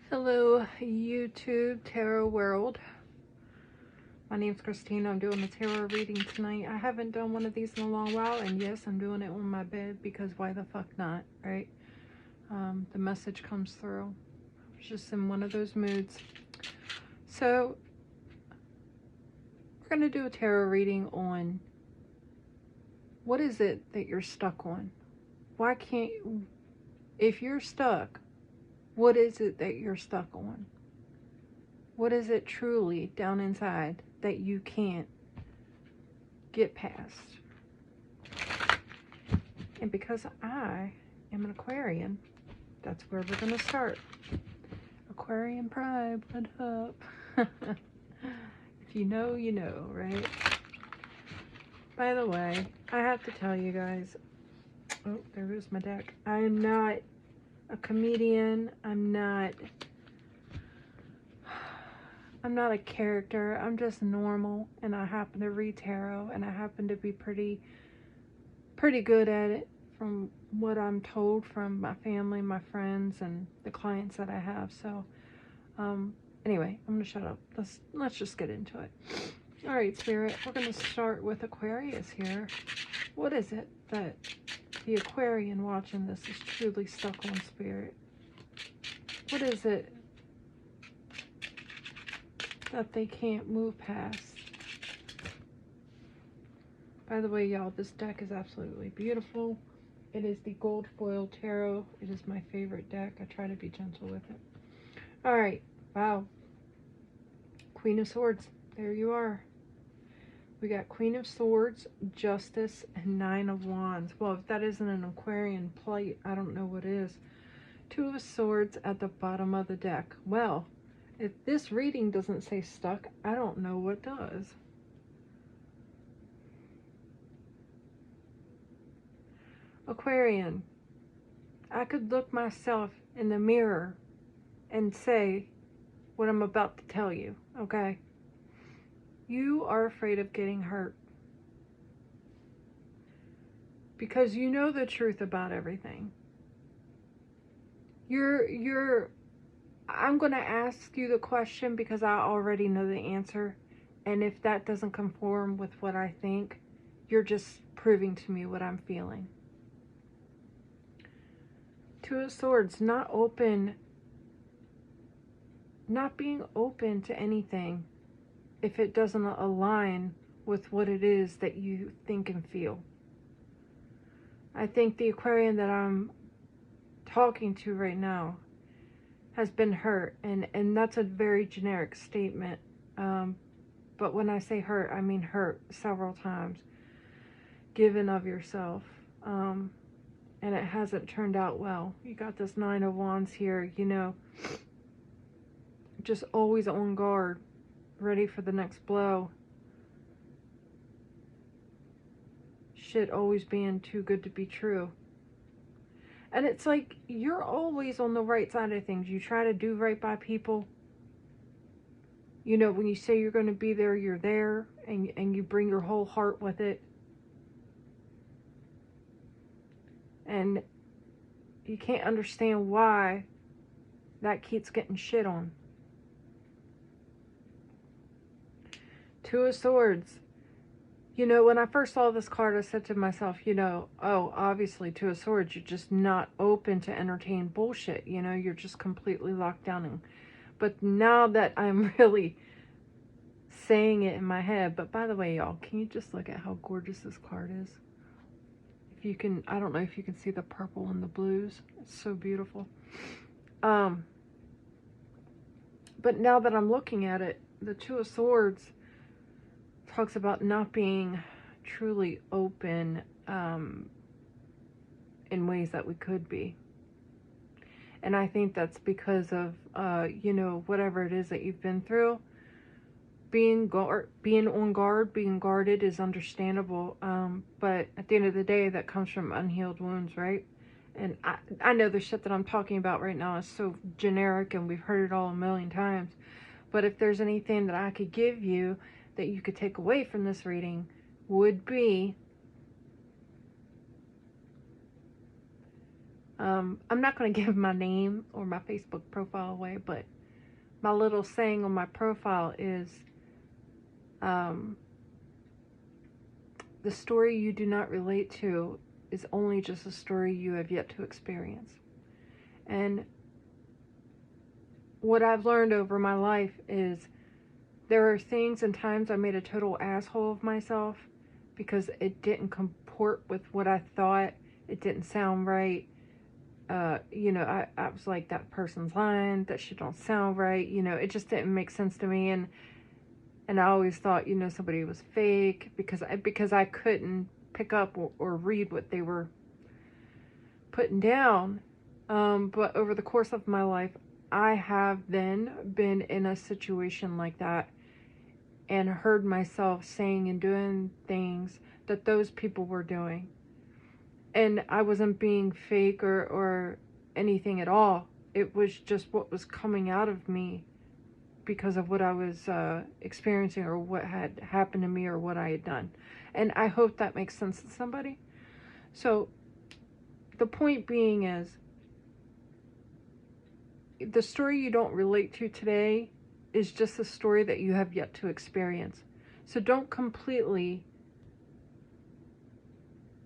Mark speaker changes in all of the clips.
Speaker 1: Hello, YouTube Tarot World. My name's Kristina. I'm doing a tarot reading tonight. I haven't done one of these in a long while, and yes, I'm doing it on my bed because why the fuck not, right? The message comes through. I was just in one of those moods. So, we're going to do a tarot reading on what is it that you're stuck on? Why can't, if you're stuck, what is it that you're stuck on? What is it truly down inside that you can't get past? And because I am an Aquarian, that's where we're going to start. Aquarian pride, what up? If you know, you know, right? By the way, I have to tell you guys, oh, there goes my deck. I am not a comedian. I'm not a character. I'm just normal, and I happen to read tarot, and I happen to be pretty good at it from what I'm told from my family, my friends, and the clients that I have. So anyway, I'm gonna shut up. Let's just get into it. All right, Spirit, we're gonna start with Aquarius here. What is it that the Aquarian watching this is truly stuck on, Spirit? What is it that they can't move past? By the way, y'all, this deck is absolutely beautiful. It is the Gold Foil Tarot. It is my favorite deck. I try to be gentle with it. All right. Wow. Queen of Swords. There you are. We got Queen of Swords, Justice, and Nine of Wands. Well, if that isn't an Aquarian plight, I don't know what is. Two of Swords at the bottom of the deck. Well, if this reading doesn't say stuck, I don't know what does. Aquarian, I could look myself in the mirror and say what I'm about to tell you, okay? You are afraid of getting hurt because you know the truth about everything. I'm going to ask you the question because I already know the answer, and if that doesn't conform with what I think, you're just proving to me what I'm feeling. Two of Swords, not being open to anything if it doesn't align with what it is that you think and feel. I think the Aquarian that I'm talking to right now has been hurt, and that's a very generic statement, but when I say hurt, I mean hurt several times, given of yourself, and it hasn't turned out well. You got this Nine of Wands here, you know, just always on guard, ready for the next blow. Shit always being too good to be true. And it's like, you're always on the right side of things. You try to do right by people. You know, when you say you're going to be there, you're there. And you bring your whole heart with it. And you can't understand why that keeps getting shit on. Two of Swords. You know, when I first saw this card, I said to myself, you know, oh, obviously, Two of Swords, you're just not open to entertain bullshit. You know, you're just completely locked down. But now that I'm really saying it in my head, but by the way, y'all, can you just look at how gorgeous this card is? If you can, I don't know if you can see the purple and the blues. It's so beautiful. But now that I'm looking at it, the Two of Swords talks about not being truly open in ways that we could be. And I think that's because of, you know, whatever it is that you've been through. Being on guard, being guarded is understandable. But at the end of the day, that comes from unhealed wounds, right? And I know the shit that I'm talking about right now is so generic and we've heard it all a million times. But if there's anything that I could give you that you could take away from this reading, would be I'm not going to give my name or my Facebook profile away, but my little saying on my profile is, the story you do not relate to is only just a story you have yet to experience. And what I've learned over my life is there are things and times I made a total asshole of myself because it didn't comport with what I thought. It didn't sound right. You know, I was like, that person's lying, that shit don't sound right. You know, it just didn't make sense to me. And I always thought, you know, somebody was fake because I couldn't pick up or read what they were putting down. But over the course of my life, I have then been in a situation like that and heard myself saying and doing things that those people were doing. And I wasn't being fake or anything at all. It was just what was coming out of me because of what I was experiencing or what had happened to me or what I had done. And I hope that makes sense to somebody. So the point being is, the story you don't relate to today is just a story that you have yet to experience. So don't completely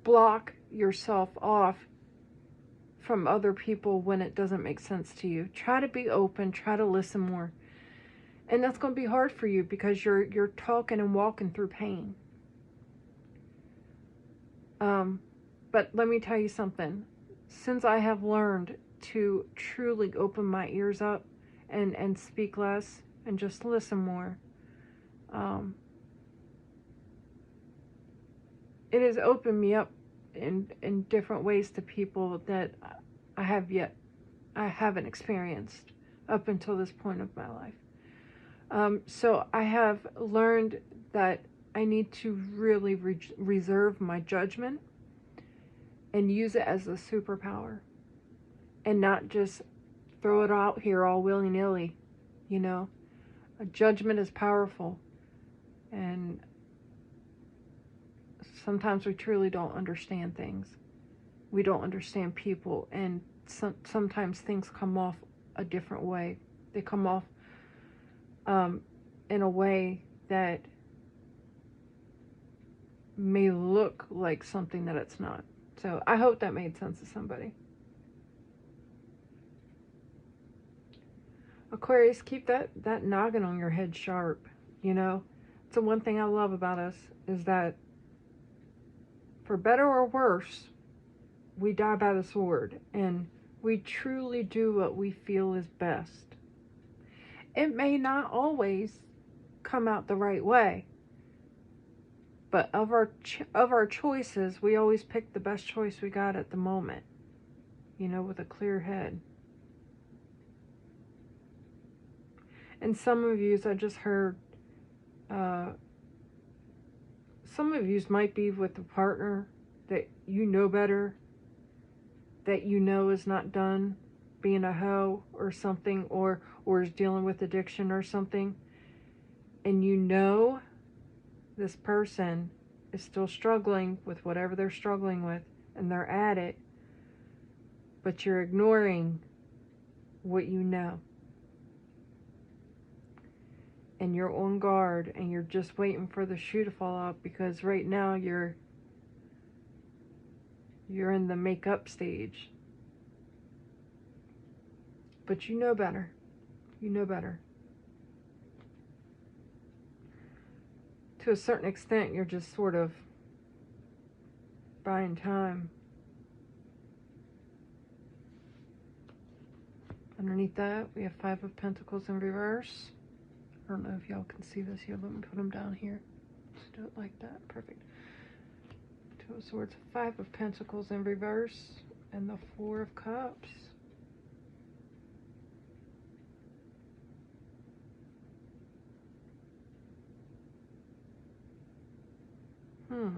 Speaker 1: block yourself off from other people when it doesn't make sense to you. Try to be open, try to listen more. And that's going to be hard for you because you're talking and walking through pain. But let me tell you something. Since I have learned to truly open my ears up and speak less and just listen more, it has opened me up in different ways to people that I haven't experienced up until this point of my life. So I have learned that I need to really reserve my judgment and use it as a superpower and not just throw it out here all willy-nilly. You know, a judgment is powerful, and sometimes we truly don't understand things. We don't understand people, and sometimes things come off a different way. They come off in a way that may look like something that it's not. So I hope that made sense to somebody. Aquarius, keep that noggin on your head sharp. You know, it's the one thing I love about us is that for better or worse, we die by the sword, and we truly do what we feel is best. It may not always come out the right way, but of our choices, we always pick the best choice we got at the moment, you know, with a clear head. And some of you, I just heard, some of you might be with a partner that you know better, that you know is not done being a hoe or something, or is dealing with addiction or something, and you know this person is still struggling with whatever they're struggling with, and they're at it, but you're ignoring what you know. And you're on guard, and you're just waiting for the shoe to fall out, because right now you're in the make-up stage. But you know better. You know better. To a certain extent, you're just sort of buying time. Underneath that, we have 5 of Pentacles in reverse. I don't know if y'all can see this here. Let me put them down here. Just do it like that. Perfect. 2 of Swords, 5 of Pentacles in reverse, and the 4 of Cups. Let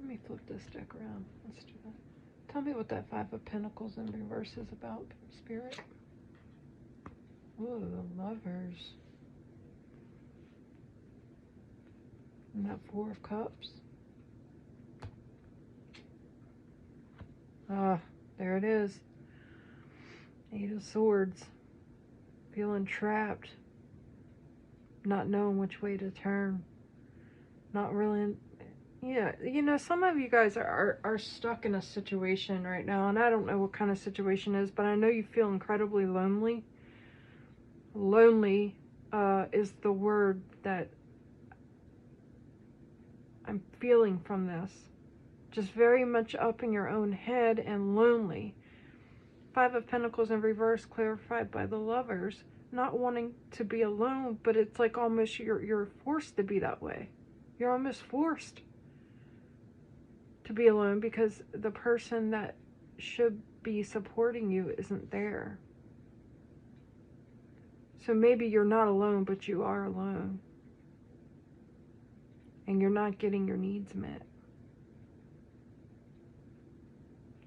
Speaker 1: me flip this deck around. Let's do that. Tell me what that 5 of Pentacles in reverse is about, Spirit. Ooh, the Lovers. And that 4 of Cups. Ah, there it is. 8 of Swords. Feeling trapped. Not knowing which way to turn. Not really... Yeah, you know, some of you guys are stuck in a situation right now, and I don't know what kind of situation it is, but I know you feel incredibly lonely. Lonely is the word that I'm feeling from this. Just very much up in your own head and lonely. 5 of Pentacles in reverse, clarified by the Lovers. Not wanting to be alone, but it's like almost you're forced to be that way. You're almost forced to be alone because the person that should be supporting you isn't there. So maybe you're not alone, but you are alone. And you're not getting your needs met.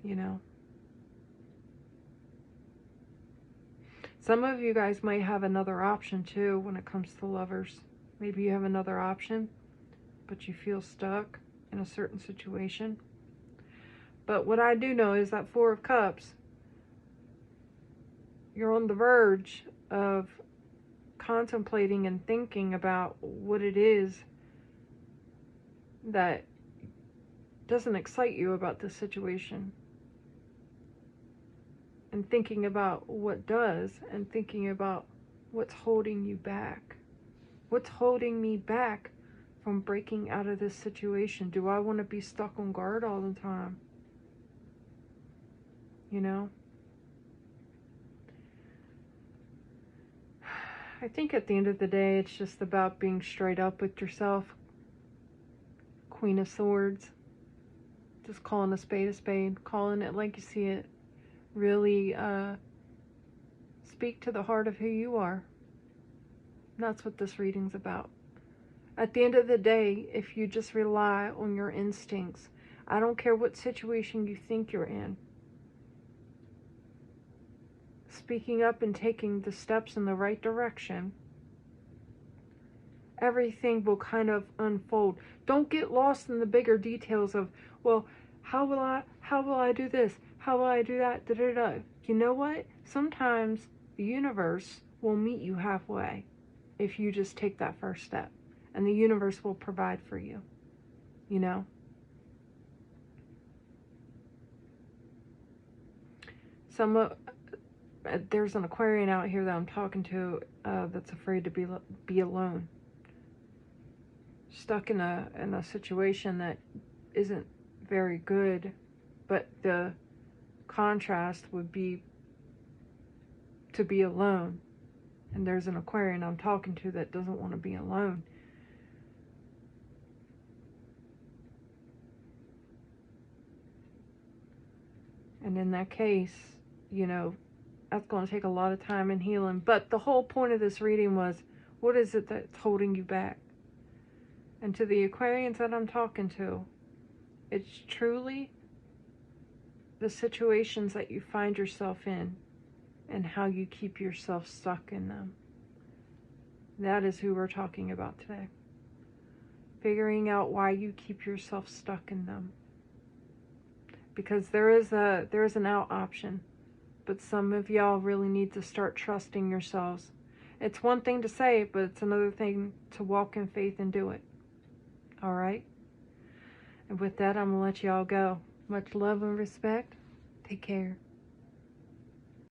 Speaker 1: You know? Some of you guys might have another option too when it comes to Lovers. Maybe you have another option, but you feel stuck in a certain situation. But what I do know is that 4 of Cups, you're on the verge of contemplating and thinking about what it is that doesn't excite you about this situation. And thinking about what does, and thinking about what's holding you back. What's holding me back from breaking out of this situation? Do I want to be stuck on guard all the time? You know? I think at the end of the day, it's just about being straight up with yourself. Queen of Swords. Just calling a spade, calling it like you see it. Really speak to the heart of who you are. That's what this reading's about. At the end of the day, if you just rely on your instincts, I don't care what situation you think you're in, speaking up and taking the steps in the right direction, everything will kind of unfold. Don't get lost in the bigger details of, well, how will I do this? How will I do that? Da, da, da. You know what? Sometimes the universe will meet you halfway if you just take that first step. And the universe will provide for you. You know? There's an Aquarian out here that I'm talking to that's afraid to be alone. Stuck in a situation that isn't very good, but the contrast would be to be alone. And there's an Aquarian I'm talking to that doesn't want to be alone. And in that case, you know, that's going to take a lot of time and healing. But the whole point of this reading was, what is it that's holding you back? And to the Aquarians that I'm talking to, it's truly the situations that you find yourself in and how you keep yourself stuck in them. That is who we're talking about today. Figuring out why you keep yourself stuck in them. Because there is an out option. But some of y'all really need to start trusting yourselves. It's one thing to say, but it's another thing to walk in faith and do it. Alright? And with that, I'm going to let y'all go. Much love and respect. Take care.